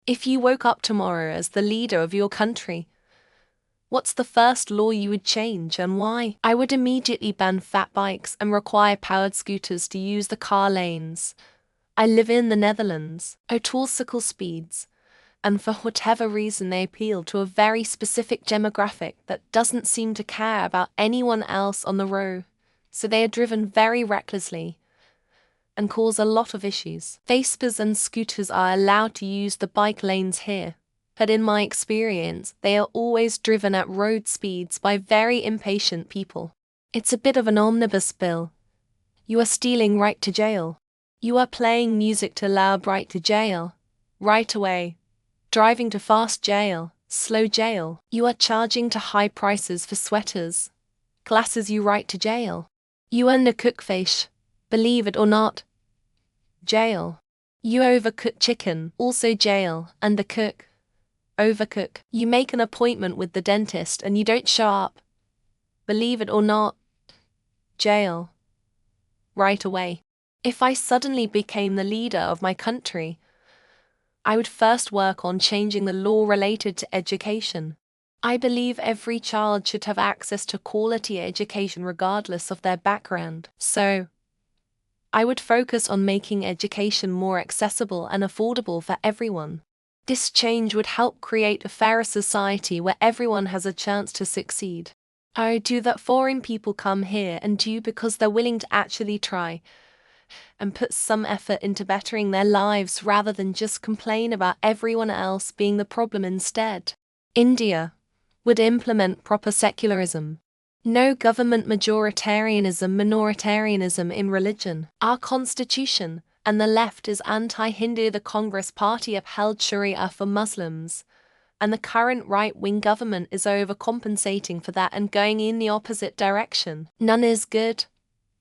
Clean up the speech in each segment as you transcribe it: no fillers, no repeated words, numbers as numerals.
If you woke up tomorrow as the leader of your country, what's the first law you would change and why? I would immediately ban fat bikes and require powered scooters to use the car lanes. I live in the Netherlands. Motorcycle speeds, and for whatever reason they appeal to a very specific demographic that doesn't seem to care about anyone else on the road, so they are driven very recklessly and cause a lot of issues. Vespas and scooters are allowed to use the bike lanes here, but in my experience, they are always driven at road speeds by very impatient people. It's a bit of an omnibus bill. You are stealing right to jail. You are playing music too loud right to jail. Right away. Driving too fast jail. Slow jail. You are charging too high prices for sweaters. Glasses you right to jail. You undercook fish. Believe it or not. Jail. You overcook chicken, also jail, undercook. Overcook. You make an appointment with the dentist and you don't show up. Believe it or not. Jail. Right away. If I suddenly became the leader of my country, I would first work on changing the law related to education. I believe every child should have access to quality education regardless of their background. So, I would focus on making education more accessible and affordable for everyone. This change would help create a fairer society where everyone has a chance to succeed. I would do that foreign people come here and do because they're willing to actually try and put some effort into bettering their lives rather than just complain about everyone else being the problem instead. India would implement proper secularism. No government majoritarianism, minoritarianism in religion. Our constitution and the left is anti-Hindu. The Congress Party upheld Sharia for Muslims, and the current right-wing government is overcompensating for that and going in the opposite direction. None is good.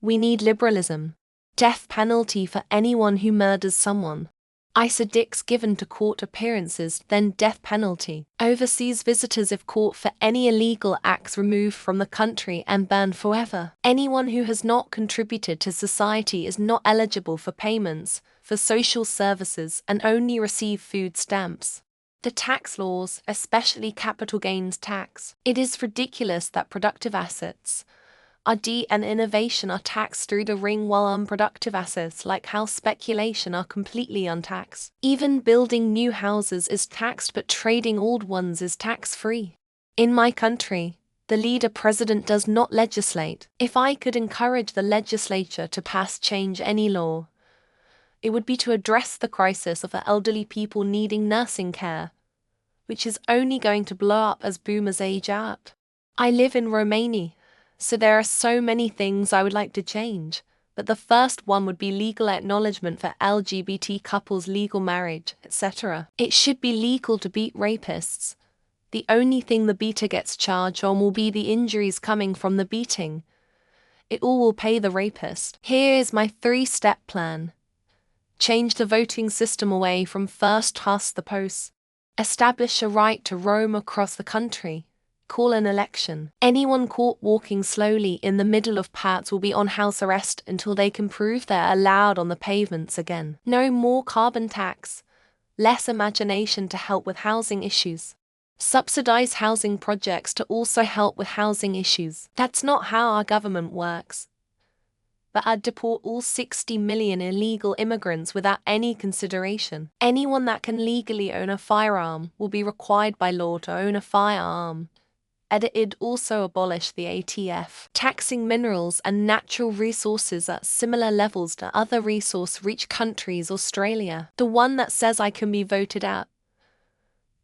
We need liberalism. Death penalty for anyone who murders someone. Verdicts given to court appearances, then death penalty. Overseas visitors if caught for any illegal acts removed from the country and banned forever. Anyone who has not contributed to society is not eligible for payments, for social services and only receive food stamps. The tax laws, especially capital gains tax. It is ridiculous that productive assets, R&D and innovation are taxed through the ring while unproductive assets like house speculation are completely untaxed. Even building new houses is taxed but trading old ones is tax-free. In my country, the leader president does not legislate. If I could encourage the legislature to pass change any law, it would be to address the crisis of the elderly people needing nursing care, which is only going to blow up as boomers age out. I live in Romania, so there are so many things I would like to change, but the first one would be legal acknowledgement for LGBT couples, legal marriage, etc. It should be legal to beat rapists. The only thing the beater gets charged on will be the injuries coming from the beating. It all will pay the rapist. Here is my 3-step plan. Change the voting system away from first past the post. Establish a right to roam across the country. Call an election. Anyone caught walking slowly in the middle of paths will be on house arrest until they can prove they're allowed on the pavements again. No more carbon tax. Less imagination to help with housing issues. Subsidize housing projects to also help with housing issues. That's not how our government works. But I'd deport all 60 million illegal immigrants without any consideration. Anyone that can legally own a firearm will be required by law to own a firearm. It'd also abolish the ATF, taxing minerals and natural resources at similar levels to other resource-rich countries. Australia, the one that says I can be voted out.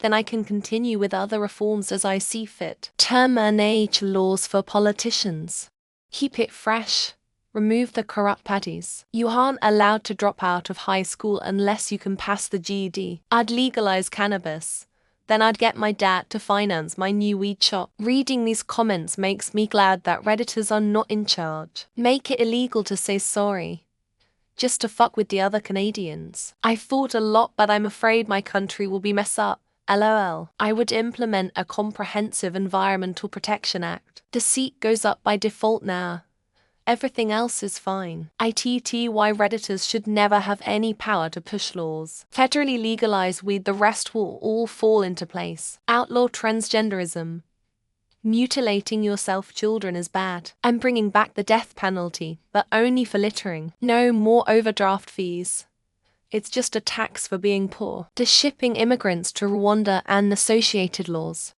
Then I can continue with other reforms as I see fit. Term and age laws for politicians. Keep it fresh. Remove the corrupt parties. You aren't allowed to drop out of high school unless you can pass the GED. I'd legalize cannabis. Then I'd get my dad to finance my new weed shop. Reading these comments makes me glad that Redditors are not in charge. Make it illegal to say sorry, just to fuck with the other Canadians. I thought a lot, but I'm afraid my country will be messed up. LOL. I would implement a comprehensive Environmental Protection Act. The seat goes up by default now. Everything else is fine. ITTY Redditors should never have any power to push laws. Federally legalize weed, the rest will all fall into place. Outlaw transgenderism. Mutilating yourself children is bad. I'm bringing back the death penalty, but only for littering. No more overdraft fees. It's just a tax for being poor. The shipping immigrants to Rwanda and associated laws.